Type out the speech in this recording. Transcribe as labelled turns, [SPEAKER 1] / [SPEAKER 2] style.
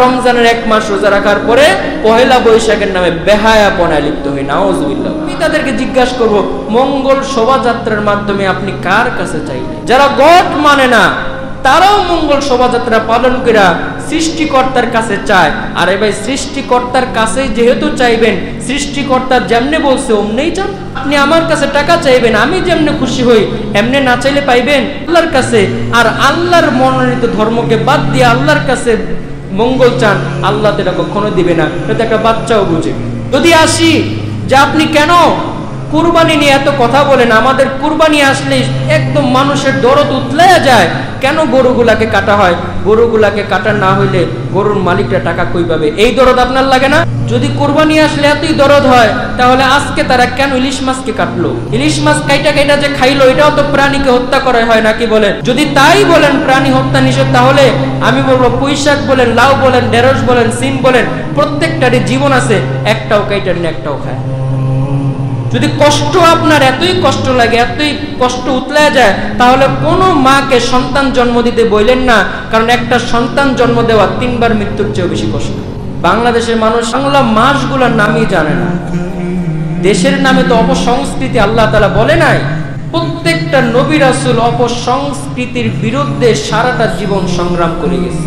[SPEAKER 1] রমজানের 1 মাস রোজা রাখার পরে পহেলা বৈশাখের নামে বেহায়াপনায় লিপ্ত হই, নাউজুবিল্লাহ। আমি তাদেরকে জিজ্ঞাসা করব, মঙ্গল শোভাযাত্রার মাধ্যমে আপনি কার কাছে চাইলেন? যারা গড মানে না তারাও মঙ্গল শোভাযাত্রা পালন করে সৃষ্টিকর্তার কাছে চায়। আরে ভাই, সৃষ্টিকর্তার কাছে যেহেতু চাইবেন, সৃষ্টিকর্তা যেমনে বলছে অমনেই চান। আপনি আমার কাছে টাকা চাইবেন, আমি যেমনে খুশি হই এমনে না চাইলে পাইবেন আল্লাহর কাছে। আর আল্লাহর মনোনীত ধর্মকে বাদ দিয়ে আল্লাহর কাছে মঙ্গল চান, আল্লাহ তো এটা কখনো দিবে না। এটা একটা বাচ্চাও বুঝে। যদি আসি যে আপনি কেন কুরবানি নিয়ে এত কথা বলেন, আমাদের কুরবানি আসলে একদম মানুষের দরদ উতলে যায়। কেন গরুগুলাকে কাটা হয়? গরুগুলাকে কাটা না হইলে গরুর মালিকরা টাকা কই পাবে? এই দরদ আপনার লাগে না? যদি কুরবানি আসলে এতই দরদ হয়, তাহলে আজকে তারা কেন ইলিশ মাছকে কাটলো? ইলিশ মাছ কাইটা কাইটা যে খাইলো, এটাও তো প্রাণীকে হত্যা করা হয় নাকি বলেন? যদি তাই বলেন প্রাণী হত্যা নিষেধ, তাহলে আমি বলবো পুঁইশাক বলেন, লাউ বলেন, ঢেঁড়স বলেন, সিম বলেন, প্রত্যেকটারই জীবন আছে, একটাও কাইটার না একটাও খায়। যদি কষ্ট আপনার এতই কষ্ট লাগে, এতই কষ্ট উতলে যায়, তাহলে কোনো মাকে সন্তান জন্ম দিতে বললেন না, কারণ একটা সন্তান জন্ম দেওয়া 3 বার মৃত্যুর চেয়েও বেশি কষ্ট। বাংলাদেশের মানুষ বাংলা মাসগুলোর নামই জানে না। দেশের নামে তো অপসংস্কৃতি আল্লাহ তাআলা বলে নাই। প্রত্যেকটা নবী রাসূল অপসংস্কৃতির বিরুদ্ধে সারাটা জীবন সংগ্রাম করে গেছে।